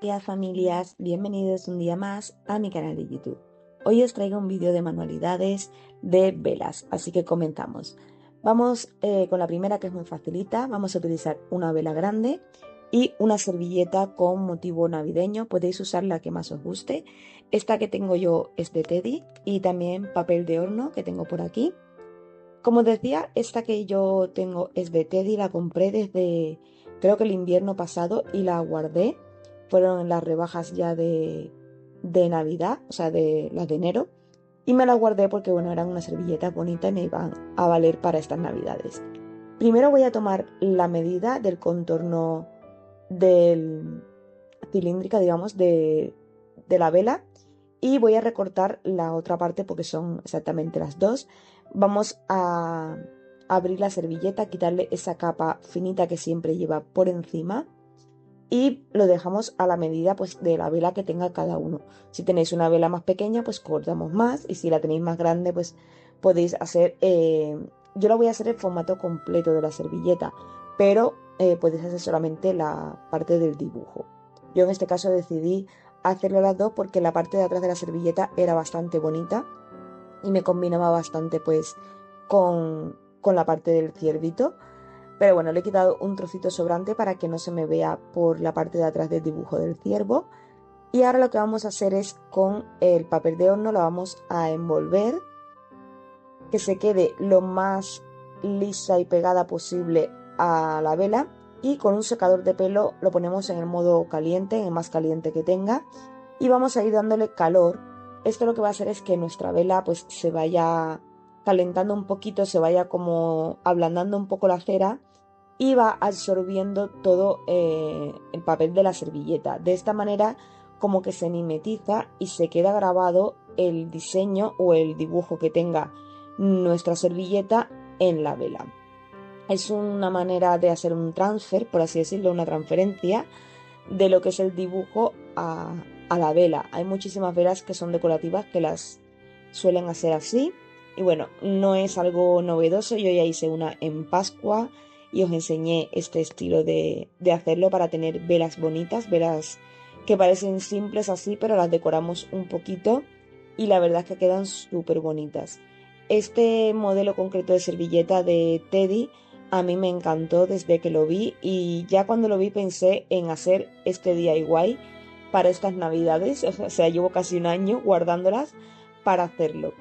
Días familias, bienvenidos un día más a mi canal de YouTube. Hoy os traigo un vídeo de manualidades de velas, así que comenzamos. Vamos con la primera, que es muy facilita. Vamos a utilizar una vela grande y una servilleta con motivo navideño. Podéis usar la que más os guste. Esta que tengo yo es de Teddy y también papel de horno que tengo por aquí. Como os decía, esta que yo tengo es de Teddy, la compré desde creo que el invierno pasado y la guardé. Fueron en las rebajas ya de Navidad, o sea, de las de enero. Y me las guardé porque, bueno, eran unas servilletas bonitas y me iban a valer para estas Navidades. Primero voy a tomar la medida del contorno del cilíndrica, digamos, de la vela y voy a recortar la otra parte porque son exactamente las dos. Vamos a abrir la servilleta, quitarle esa capa finita que siempre lleva por encima y lo dejamos a la medida pues de la vela que tenga cada uno. Si tenéis una vela más pequeña pues cortamos más y si la tenéis más grande pues podéis hacer, yo la voy a hacer el formato completo de la servilleta, pero podéis hacer solamente la parte del dibujo. Yo en este caso decidí hacerlo las dos porque la parte de atrás de la servilleta era bastante bonita y me combinaba bastante pues con la parte del ciervito. Pero bueno, le he quitado un trocito sobrante para que no se me vea por la parte de atrás del dibujo del ciervo. Y ahora lo que vamos a hacer es con el papel de horno lo vamos a envolver, que se quede lo más lisa y pegada posible a la vela. Y con un secador de pelo lo ponemos en el modo caliente, en el más caliente que tenga. Y vamos a ir dándole calor. Esto lo que va a hacer es que nuestra vela pues se vaya calentando un poquito, se vaya como ablandando un poco la cera y va absorbiendo todo el papel de la servilleta. De esta manera como que se mimetiza y se queda grabado el diseño o el dibujo que tenga nuestra servilleta en la vela. Es una manera de hacer un transfer, por así decirlo, una transferencia de lo que es el dibujo a la vela. Hay muchísimas velas que son decorativas que las suelen hacer así. Y bueno, no es algo novedoso. Yo ya hice una en Pascua y os enseñé este estilo de hacerlo para tener velas bonitas, velas que parecen simples así, pero las decoramos un poquito y la verdad es que quedan súper bonitas. Este modelo concreto de servilleta de Teddy a mí me encantó desde que lo vi y ya cuando lo vi pensé en hacer este DIY para estas navidades, o sea, llevo casi un año guardándolas para hacerlo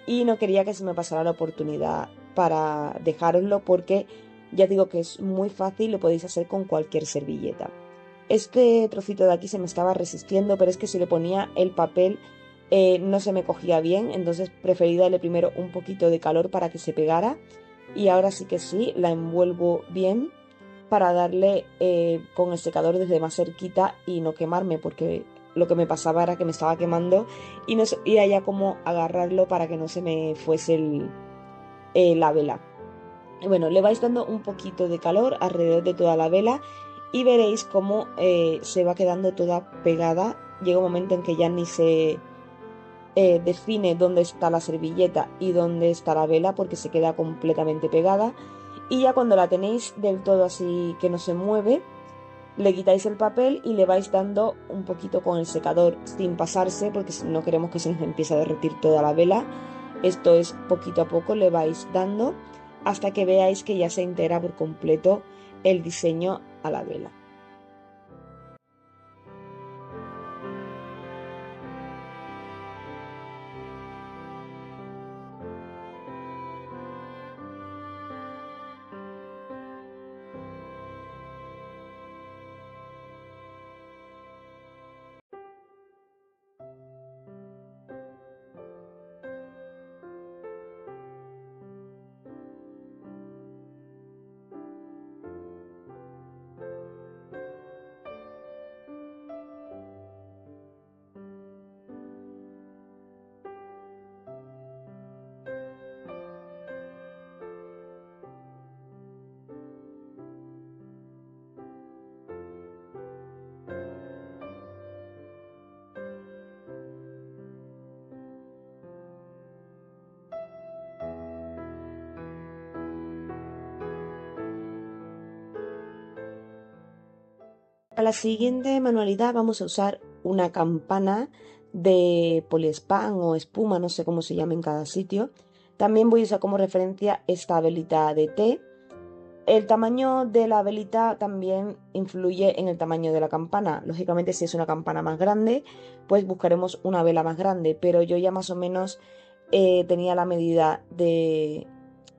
y no quería que se me pasara la oportunidad para dejaroslo porque ya digo que es muy fácil, lo podéis hacer con cualquier servilleta. Este trocito de aquí se me estaba resistiendo, pero es que si le ponía el papel no se me cogía bien, entonces preferí darle primero un poquito de calor para que se pegara y ahora sí que sí, la envuelvo bien para darle con el secador desde más cerquita y no quemarme porque lo que me pasaba era que me estaba quemando y no sabía ya cómo agarrarlo para que no se me fuese la vela. Y bueno, le vais dando un poquito de calor alrededor de toda la vela y veréis cómo se va quedando toda pegada. Llega un momento en que ya ni se define dónde está la servilleta y dónde está la vela porque se queda completamente pegada. Y ya cuando la tenéis del todo así que no se mueve, le quitáis el papel y le vais dando un poquito con el secador sin pasarse porque no queremos que se nos empiece a derretir toda la vela. Esto es poquito a poco, le vais dando hasta que veáis que ya se integra por completo el diseño a la vela. Para la siguiente manualidad vamos a usar una campana de poliespan o espuma, no sé cómo se llama en cada sitio. También voy a usar como referencia esta velita de té. El tamaño de la velita también influye en el tamaño de la campana. Lógicamente, si es una campana más grande, pues buscaremos una vela más grande, pero yo ya más o menos tenía la medida de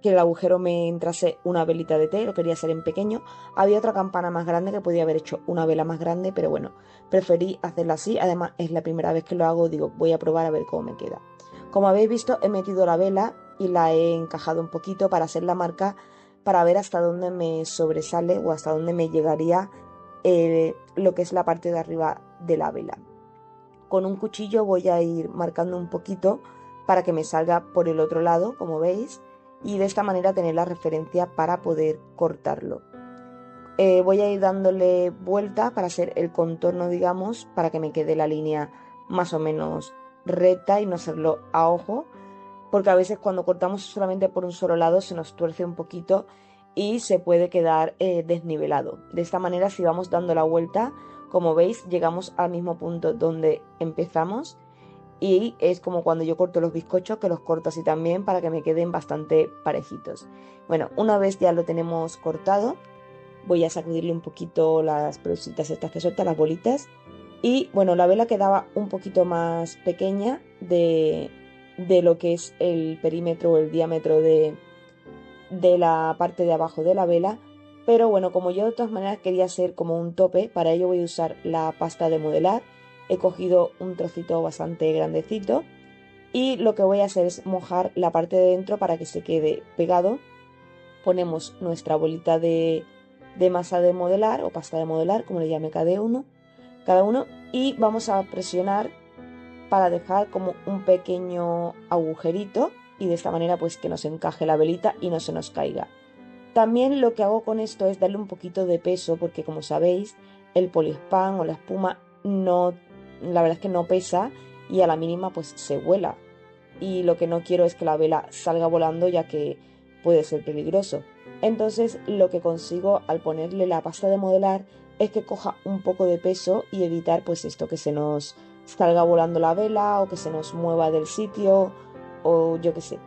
que el agujero me entrase una velita de té, lo quería hacer en pequeño. Había otra campana más grande que podía haber hecho una vela más grande, pero bueno, preferí hacerla así. Además, es la primera vez que lo hago, digo, voy a probar a ver cómo me queda. Como habéis visto, he metido la vela y la he encajado un poquito para hacer la marca, para ver hasta dónde me sobresale o hasta dónde me llegaría lo que es la parte de arriba de la vela. Con un cuchillo voy a ir marcando un poquito para que me salga por el otro lado, como veis, y de esta manera tener la referencia para poder cortarlo. Voy a ir dándole vuelta para hacer el contorno, digamos, para que me quede la línea más o menos recta y no hacerlo a ojo, porque a veces cuando cortamos solamente por un solo lado se nos tuerce un poquito y se puede quedar desnivelado. De esta manera, si vamos dando la vuelta, como veis, llegamos al mismo punto donde empezamos, y es como cuando yo corto los bizcochos, que los corto así también para que me queden bastante parejitos. Bueno, una vez ya lo tenemos cortado, voy a sacudirle un poquito las pelucitas estas que sueltan, las bolitas. Y bueno, la vela quedaba un poquito más pequeña de lo que es el perímetro o el diámetro de la parte de abajo de la vela. Pero bueno, como yo de todas maneras quería hacer como un tope, para ello voy a usar la pasta de modelar. He cogido un trocito bastante grandecito y lo que voy a hacer es mojar la parte de dentro para que se quede pegado. Ponemos nuestra bolita de masa de modelar o pasta de modelar, como le llame cada uno, y vamos a presionar para dejar como un pequeño agujerito y de esta manera pues que nos encaje la velita y no se nos caiga. También lo que hago con esto es darle un poquito de peso, porque como sabéis el poliespan o la espuma no, la verdad es que no pesa y a la mínima pues se vuela, y lo que no quiero es que la vela salga volando, ya que puede ser peligroso. Entonces lo que consigo al ponerle la pasta de modelar es que coja un poco de peso y evitar pues esto, que se nos salga volando la vela o que se nos mueva del sitio o yo qué sé.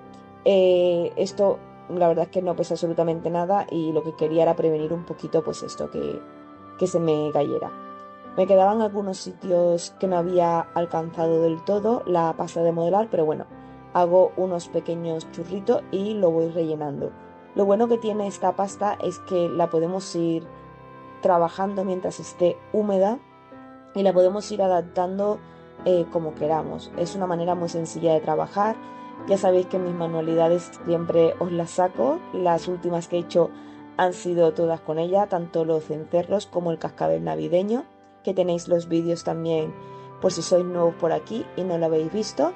Esto la verdad es que no pesa absolutamente nada y lo que quería era prevenir un poquito pues esto, que se me cayera. Me quedaban algunos sitios que no había alcanzado del todo la pasta de modelar, pero bueno, hago unos pequeños churritos y lo voy rellenando. Lo bueno que tiene esta pasta es que la podemos ir trabajando mientras esté húmeda y la podemos ir adaptando como queramos. Es una manera muy sencilla de trabajar. Ya sabéis que mis manualidades siempre os las saco. Las últimas que he hecho han sido todas con ella, tanto los cencerros como el cascabel navideño, que tenéis los vídeos también por si sois nuevos por aquí y no lo habéis visto.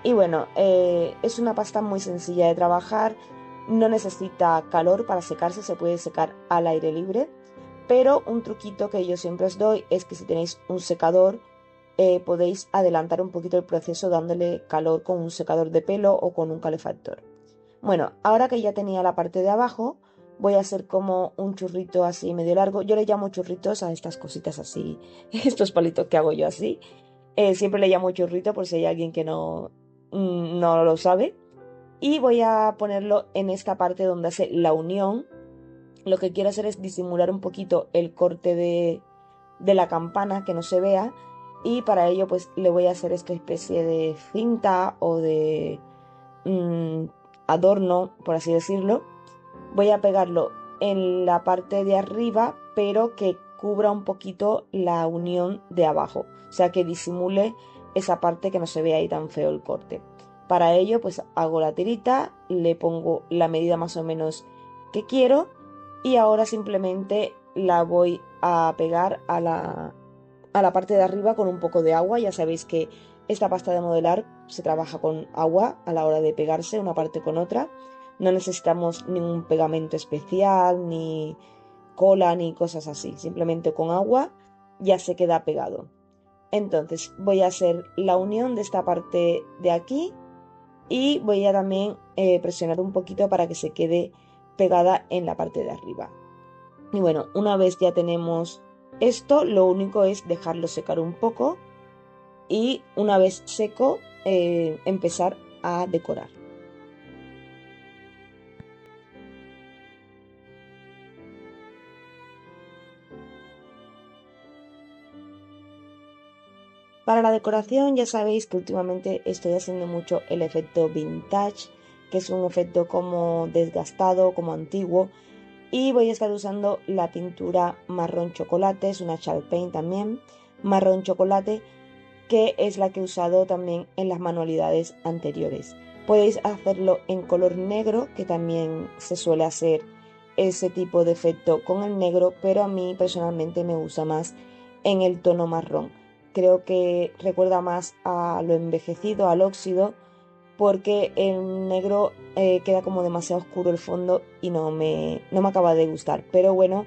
Y bueno, es una pasta muy sencilla de trabajar, no necesita calor para secarse, se puede secar al aire libre, pero un truquito que yo siempre os doy es que si tenéis un secador, podéis adelantar un poquito el proceso dándole calor con un secador de pelo o con un calefactor. Bueno, ahora que ya tenía la parte de abajo, voy a hacer como un churrito así medio largo. Yo le llamo churritos a estas cositas así, estos palitos que hago yo así. Siempre le llamo churrito por si hay alguien que no lo sabe. Y voy a ponerlo en esta parte donde hace la unión. Lo que quiero hacer es disimular un poquito el corte de la campana, que no se vea. Y para ello pues le voy a hacer esta especie de cinta o de mm, adorno, por así decirlo. Voy a pegarlo en la parte de arriba, pero que cubra un poquito la unión de abajo, o sea, que disimule esa parte, que no se vea ahí tan feo el corte. Para ello pues hago la tirita, le pongo la medida más o menos que quiero y ahora simplemente la voy a pegar a la parte de arriba con un poco de agua. Ya sabéis que esta pasta de modelar se trabaja con agua a la hora de pegarse una parte con otra. No necesitamos ningún pegamento especial, ni cola, ni cosas así. Simplemente con agua ya se queda pegado. Entonces voy a hacer la unión de esta parte de aquí y voy a también presionar un poquito para que se quede pegada en la parte de arriba. Y bueno, una vez ya tenemos Esto lo único es dejarlo secar un poco y una vez seco empezar a decorar. Para la decoración ya sabéis que últimamente estoy haciendo mucho el efecto vintage, que es un efecto como desgastado, como antiguo, y voy a estar usando la pintura marrón chocolate, es una Chalk Paint también, marrón chocolate, que es la que he usado también en las manualidades anteriores. Podéis hacerlo en color negro, que también se suele hacer ese tipo de efecto con el negro, pero a mí personalmente me gusta más en el tono marrón. Creo que recuerda más a lo envejecido, al óxido, porque el negro queda como demasiado oscuro el fondo y no me acaba de gustar. Pero bueno,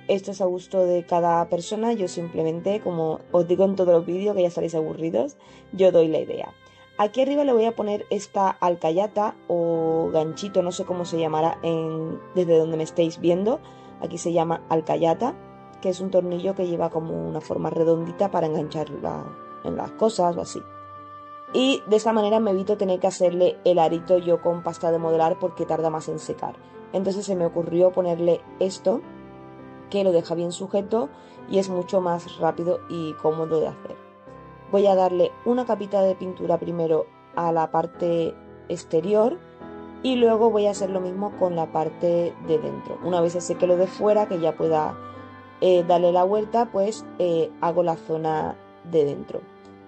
esto es a gusto de cada persona. Yo simplemente, como os digo en todos los vídeos que ya estaréis aburridos, yo doy la idea. Aquí arriba le voy a poner esta alcayata o ganchito, no sé cómo se llamará desde donde me estéis viendo. Aquí se llama alcayata, que es un tornillo que lleva como una forma redondita para enganchar en las cosas o así. Y de esta manera me evito tener que hacerle el arito yo con pasta de modelar porque tarda más en secar. Entonces se me ocurrió ponerle esto, que lo deja bien sujeto y es mucho más rápido y cómodo de hacer. Voy a darle una capita de pintura primero a la parte exterior y luego voy a hacer lo mismo con la parte de dentro. Una vez se seque lo de fuera, que ya pueda darle la vuelta, pues hago la zona de dentro.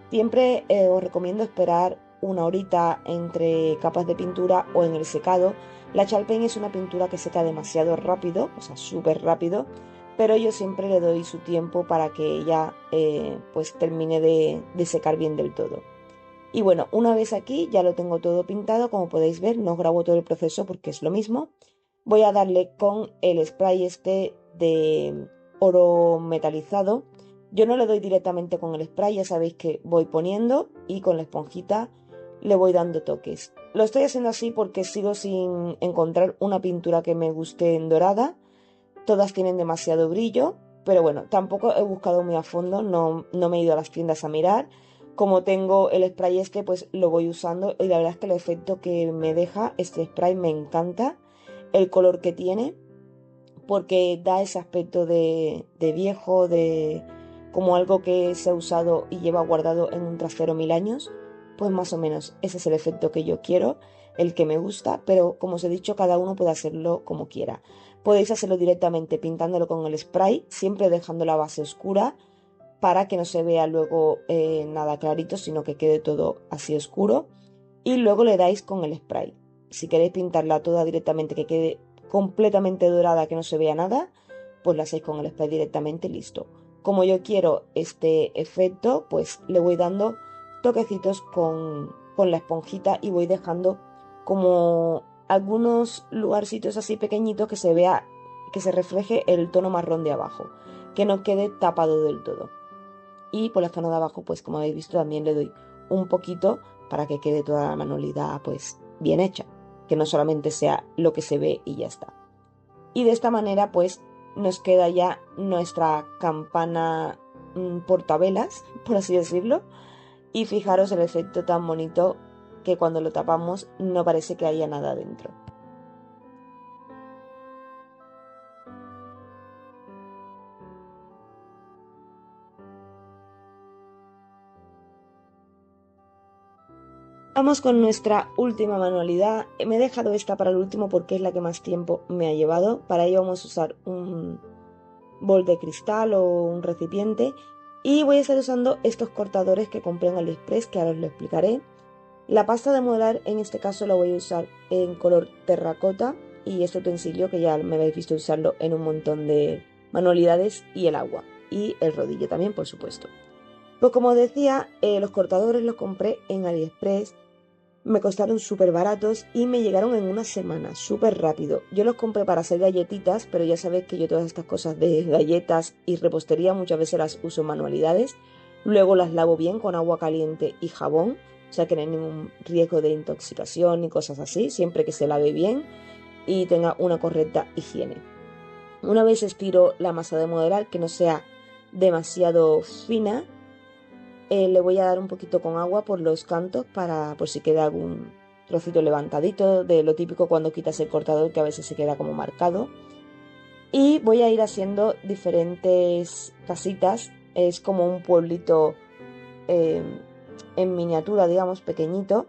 Siempre os recomiendo esperar una horita entre capas de pintura o en el secado. La Chalk Paint es una pintura que seca demasiado rápido, o sea, súper rápido, pero yo siempre le doy su tiempo para que ella pues termine de secar bien del todo. Y bueno, una vez aquí ya lo tengo todo pintado, como podéis ver, no grabo todo el proceso porque es lo mismo. Voy a darle con el spray este de oro metalizado. Yo no le doy directamente con el spray, ya sabéis que voy poniendo y con la esponjita le voy dando toques. Lo estoy haciendo así porque sigo sin encontrar una pintura que me guste en dorada. Todas tienen demasiado brillo, pero bueno, tampoco he buscado muy a fondo, no me he ido a las tiendas a mirar. Como tengo el spray este, pues lo voy usando y la verdad es que el efecto que me deja este spray me encanta. El color que tiene, porque da ese aspecto de viejo, de como algo que se ha usado y lleva guardado en un trastero 1000 años, pues más o menos ese es el efecto que yo quiero, el que me gusta, pero como os he dicho, cada uno puede hacerlo como quiera. Podéis hacerlo directamente pintándolo con el spray, siempre dejando la base oscura para que no se vea luego nada clarito, sino que quede todo así oscuro. Y luego le dais con el spray. Si queréis pintarla toda directamente, que quede completamente dorada, que no se vea nada, pues la hacéis con el spray directamente y listo. Como yo quiero este efecto, pues le voy dando toquecitos con la esponjita y voy dejando como algunos lugarcitos así pequeñitos que se vea, que se refleje el tono marrón de abajo, que no quede tapado del todo. Y por la zona de abajo, pues como habéis visto, también le doy un poquito para que quede toda la manualidad pues bien hecha, que no solamente sea lo que se ve y ya está. Y de esta manera pues nos queda ya nuestra campana portavelas, por así decirlo, y fijaros el efecto tan bonito que cuando lo tapamos no parece que haya nada dentro. Vamos con nuestra última manualidad. Me he dejado esta para el último porque es la que más tiempo me ha llevado. Para ello vamos a usar un bol de cristal o un recipiente y voy a estar usando estos cortadores que compré en AliExpress, que ahora os lo explicaré. La pasta de modelar en este caso la voy a usar en color terracota y este utensilio que ya me habéis visto usarlo en un montón de manualidades, y el agua y el rodillo también, por supuesto. Pues como os decía, los cortadores los compré en AliExpress. Me costaron súper baratos y me llegaron en una semana, súper rápido. Yo los compré para hacer galletitas, pero ya sabéis que yo todas estas cosas de galletas y repostería muchas veces las uso en manualidades. Luego las lavo bien con agua caliente y jabón, o sea que no hay ningún riesgo de intoxicación ni cosas así, siempre que se lave bien y tenga una correcta higiene. Una vez estiro la masa de modelar, que no sea demasiado fina. Le voy a dar un poquito con agua por los cantos por si queda algún trocito levantadito, de lo típico cuando quitas el cortador que a veces se queda como marcado. Y voy a ir haciendo diferentes casitas. Es como un pueblito eh, en miniatura, digamos, pequeñito.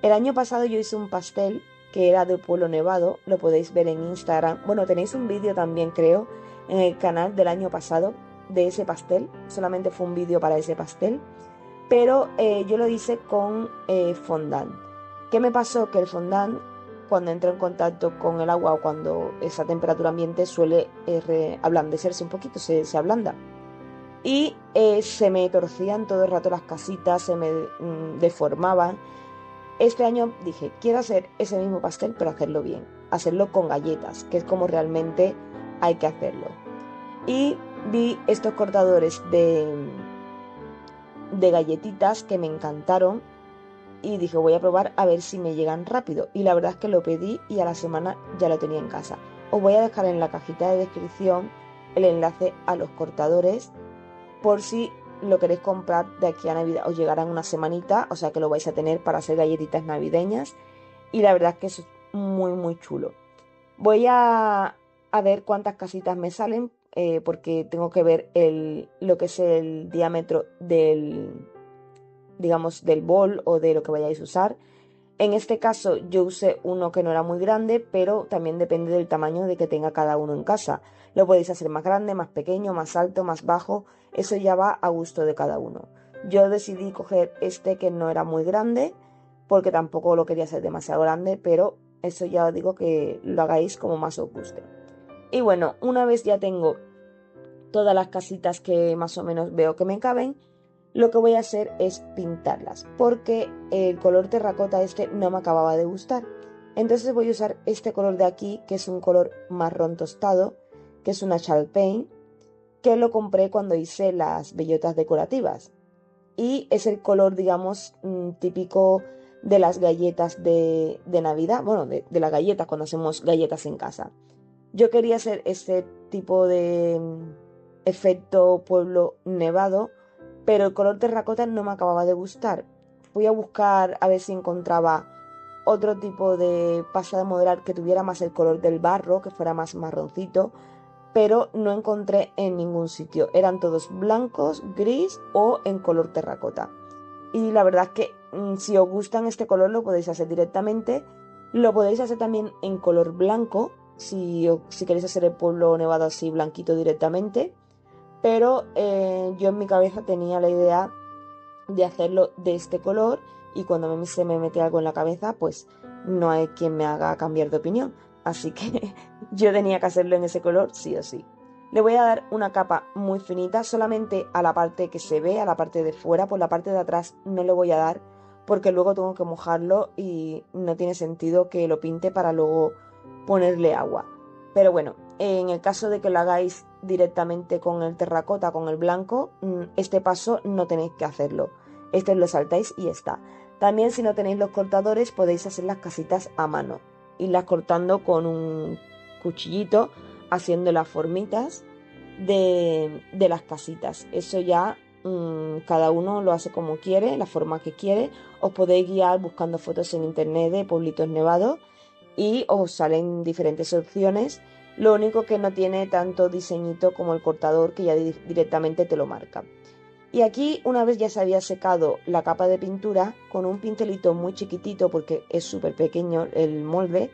El año pasado yo hice un pastel que era de Pueblo Nevado. Lo podéis ver en Instagram. Bueno, tenéis un vídeo también, creo, en el canal del año pasado de ese pastel. Solamente fue un vídeo para ese pastel. Pero yo lo hice con fondant. ¿Qué me pasó? Que el fondant, cuando entra en contacto con el agua o cuando esa temperatura ambiente, suele ablandecerse un poquito, se ablanda. Y se me torcían todo el rato las casitas, se me deformaban. Este año dije, quiero hacer ese mismo pastel, pero hacerlo bien. Hacerlo con galletas, que es como realmente hay que hacerlo. Y vi estos cortadores de galletitas que me encantaron y dije voy a probar a ver si me llegan rápido, y la verdad es que lo pedí y a la semana ya lo tenía en casa. Os voy a dejar en la cajita de descripción el enlace a los cortadores por si lo queréis comprar de aquí a Navidad. Os llegarán una semanita, o sea que lo vais a tener para hacer galletitas navideñas, y la verdad es que eso es muy muy chulo. Voy a ver cuántas casitas me salen, porque tengo que ver lo que es el diámetro digamos, del bol o de lo que vayáis a usar. En este caso yo usé uno que no era muy grande, pero también depende del tamaño de que tenga cada uno en casa. Lo podéis hacer más grande, más pequeño, más alto, más bajo. Eso ya va a gusto de cada uno. Yo decidí coger este que no era muy grande, porque tampoco lo quería hacer demasiado grande, pero eso ya os digo que lo hagáis como más os guste. Y bueno, una vez ya tengo todas las casitas que más o menos veo que me caben, lo que voy a hacer es pintarlas, porque el color terracota este no me acababa de gustar. Entonces voy a usar este color de aquí, que es un color marrón tostado, que es una Chalpain, que lo compré cuando hice las bellotas decorativas. Y es el color, digamos, típico de las galletas de Navidad, bueno, de las galletas cuando hacemos galletas en casa. Yo quería hacer este tipo de efecto pueblo nevado, pero el color terracota no me acababa de gustar. Fui a buscar a ver si encontraba otro tipo de pasta de modelar que tuviera más el color del barro, que fuera más marroncito, pero no encontré en ningún sitio. Eran todos blancos, gris o en color terracota. Y la verdad es que si os gustan este color lo podéis hacer directamente. Lo podéis hacer también en color blanco, si queréis hacer el pueblo nevado así blanquito directamente. Pero yo en mi cabeza tenía la idea de hacerlo de este color, y cuando se me mete algo en la cabeza, pues no hay quien me haga cambiar de opinión. Así que yo tenía que hacerlo en ese color sí o sí. Le voy a dar una capa muy finita, solamente a la parte que se ve, a la parte de fuera. Por la parte de atrás no le voy a dar, porque luego tengo que mojarlo y no tiene sentido que lo pinte para luego ponerle agua. Pero bueno, en el caso de que lo hagáis directamente con el terracota, con el blanco, este paso no tenéis que hacerlo. Este lo saltáis y ya está. También, si no tenéis los cortadores, podéis hacer las casitas a mano, irlas cortando con un cuchillito, haciendo las formitas de las casitas. Eso ya cada uno lo hace como quiere, la forma que quiere. Os podéis guiar buscando fotos en internet de pueblitos nevados y os salen diferentes opciones. Lo único que no tiene tanto diseñito como el cortador, que ya directamente te lo marca. Y aquí, una vez ya se había secado la capa de pintura, con un pincelito muy chiquitito, porque es súper pequeño el molde,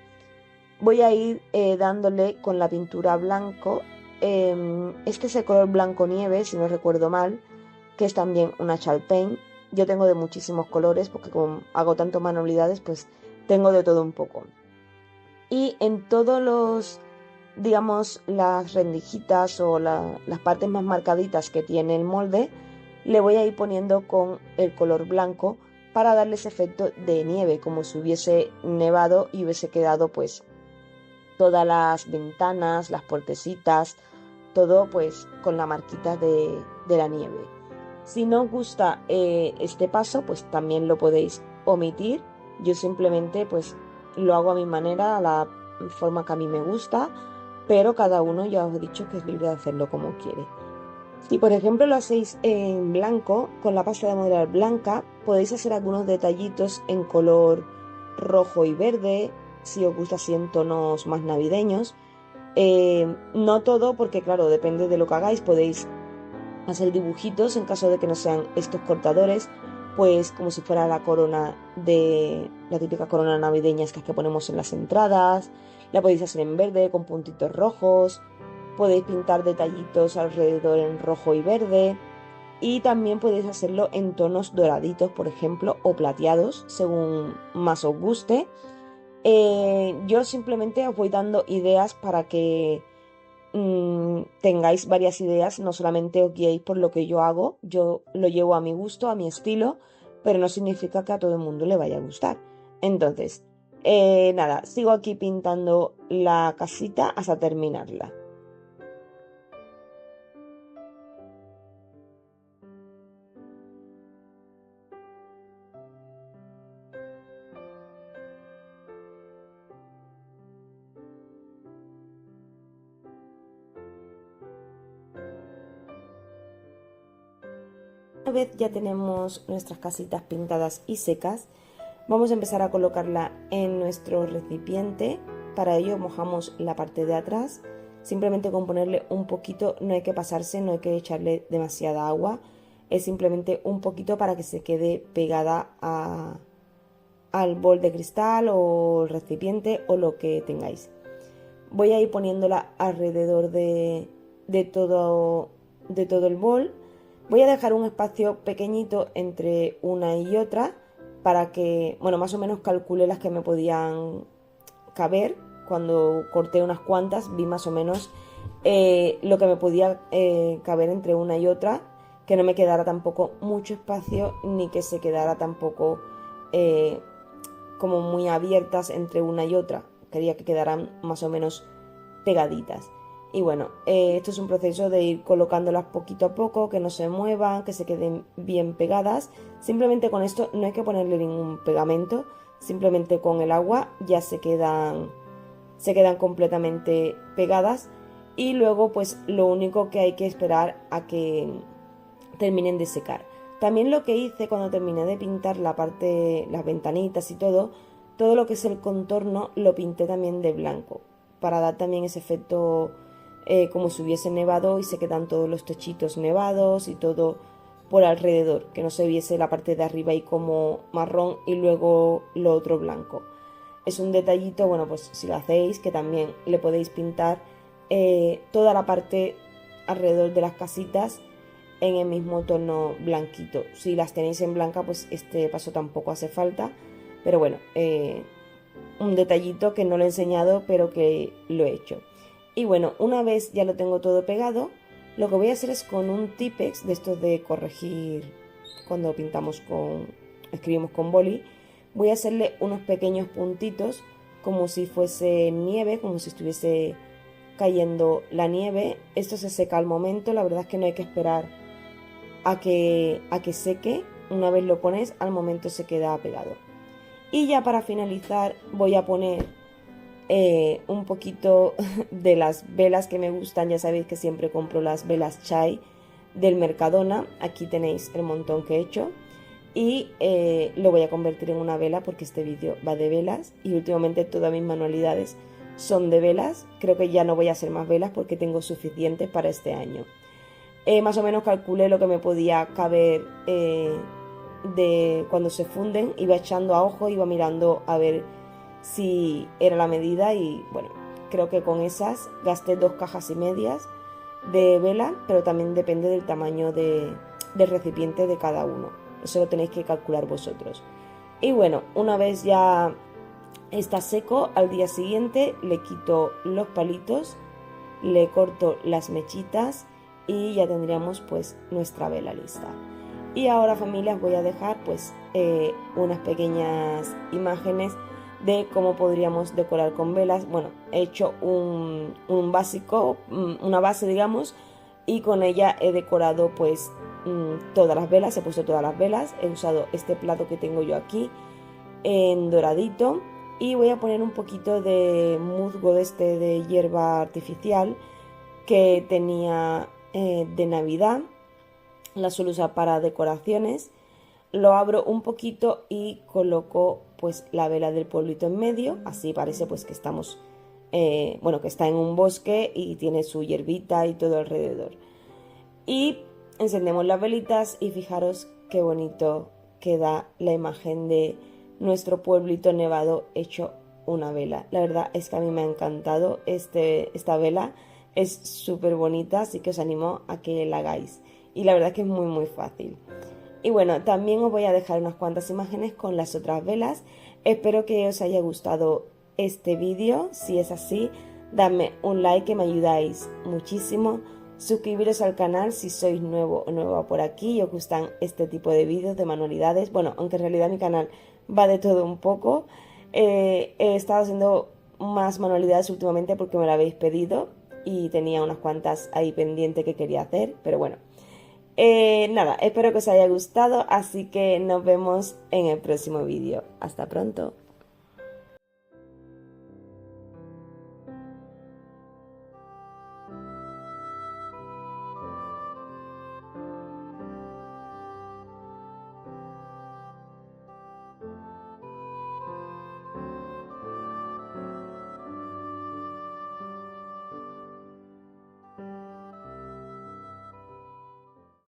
voy a ir dándole con la pintura blanco. Este es el color blanco nieve, si no recuerdo mal, que es también una Chalpain. Yo tengo de muchísimos colores, porque como hago tanto manualidades, pues tengo de todo un poco. Y en todos los, digamos, las rendijitas o las partes más marcaditas que tiene el molde, le voy a ir poniendo con el color blanco para darle ese efecto de nieve, como si hubiese nevado y hubiese quedado pues todas las ventanas, las puertecitas, todo pues con la marquita de la nieve. Si no os gusta este paso, pues también lo podéis omitir. Yo simplemente pues lo hago a mi manera, a la forma que a mí me gusta, pero cada uno ya os he dicho que es libre de hacerlo como quiere. Si por ejemplo lo hacéis en blanco, con la pasta de modelar blanca, podéis hacer algunos detallitos en color rojo y verde, si os gusta así en tonos más navideños. No todo, porque claro, depende de lo que hagáis, podéis hacer dibujitos en caso de que no sean estos cortadores, pues como si fuera la corona de la típica corona navideña estas que ponemos en las entradas. La podéis hacer en verde con puntitos rojos, podéis pintar detallitos alrededor en rojo y verde, y también podéis hacerlo en tonos doraditos, por ejemplo, o plateados, según más os guste. Yo simplemente os voy dando ideas para que tengáis varias ideas, no solamente os guiéis por lo que yo hago. Yo lo llevo a mi gusto, a mi estilo, pero no significa que a todo el mundo le vaya a gustar. Entonces, nada, sigo aquí pintando la casita hasta terminarla. Una vez ya tenemos nuestras casitas pintadas y secas, vamos a empezar a colocarla en nuestro recipiente. Para ello mojamos la parte de atrás, simplemente con ponerle un poquito, no hay que pasarse, no hay que echarle demasiada agua, es simplemente un poquito para que se quede pegada al bol de cristal o el recipiente o lo que tengáis. Voy a ir poniéndola alrededor de todo, de todo el bol. Voy a dejar un espacio pequeñito entre una y otra para que, bueno, más o menos calculé las que me podían caber. Cuando corté unas cuantas vi más o menos lo que me podía caber entre una y otra, que no me quedara tampoco mucho espacio ni que se quedara tampoco eh, como muy abiertas entre una y otra. Quería que quedaran más o menos pegaditas. Y bueno, esto es un proceso de ir colocándolas poquito a poco, que no se muevan, que se queden bien pegadas. Simplemente con esto no hay que ponerle ningún pegamento, simplemente con el agua ya se quedan completamente pegadas. Y luego pues lo único que hay que esperar a que terminen de secar. También lo que hice cuando terminé de pintar la parte, las ventanitas y todo lo que es el contorno lo pinté también de blanco, para dar también ese efecto como si hubiese nevado y se quedan todos los techitos nevados y todo por alrededor, que no se viese la parte de arriba y como marrón y luego lo otro blanco. Es un detallito, bueno, pues si lo hacéis, que también le podéis pintar toda la parte alrededor de las casitas en el mismo tono blanquito. Si las tenéis en blanca, pues este paso tampoco hace falta. Pero bueno, un detallito que no lo he enseñado, pero que lo he hecho. Y bueno, una vez ya lo tengo todo pegado, lo que voy a hacer es con un Tipex de estos de corregir cuando pintamos escribimos con boli, voy a hacerle unos pequeños puntitos como si fuese nieve, como si estuviese cayendo la nieve. Esto se seca al momento, la verdad es que no hay que esperar a que seque. Una vez lo pones, al momento se queda pegado. Y ya para finalizar voy a poner un poquito de las velas que me gustan. Ya sabéis que siempre compro las velas chai del Mercadona. Aquí tenéis el montón que he hecho. Y lo voy a convertir en una vela porque este vídeo va de velas. Y últimamente todas mis manualidades son de velas. Creo que ya no voy a hacer más velas porque tengo suficientes para este año. Más o menos calculé lo que me podía caber de cuando se funden. Iba echando a ojo, iba mirando a ver si era la medida y bueno, creo que con esas gasté 2,5 cajas de vela, pero también depende del tamaño del recipiente de cada uno. Eso lo tenéis que calcular vosotros. Y bueno, una vez ya está seco, al día siguiente le quito los palitos, le corto las mechitas y ya tendríamos pues nuestra vela lista. Y ahora, familia, os voy a dejar pues unas pequeñas imágenes de cómo podríamos decorar con velas. Bueno, he hecho un básico, una base digamos, y con ella he decorado pues todas las velas, he puesto todas las velas, he usado este plato que tengo yo aquí en doradito y voy a poner un poquito de musgo de hierba artificial que tenía de Navidad, la suelo usar para decoraciones. Lo abro un poquito y coloco pues la vela del pueblito en medio, así parece pues que estamos, bueno, que está en un bosque y tiene su hierbita y todo alrededor. Y encendemos las velitas y fijaros qué bonito queda la imagen de nuestro pueblito nevado hecho una vela. La verdad es que a mí me ha encantado esta vela, es súper bonita, así que os animo a que la hagáis. Y la verdad es que es muy fácil. Y bueno, también os voy a dejar unas cuantas imágenes con las otras velas. Espero que os haya gustado este vídeo. Si es así, dadme un like que me ayudáis muchísimo. Suscribiros al canal si sois nuevo o nueva por aquí y os gustan este tipo de vídeos de manualidades. Bueno, aunque en realidad mi canal va de todo un poco. He estado haciendo más manualidades últimamente porque me lo habéis pedido y tenía unas cuantas ahí pendiente que quería hacer, pero bueno. Nada, espero que os haya gustado, así que nos vemos en el próximo vídeo. Hasta pronto.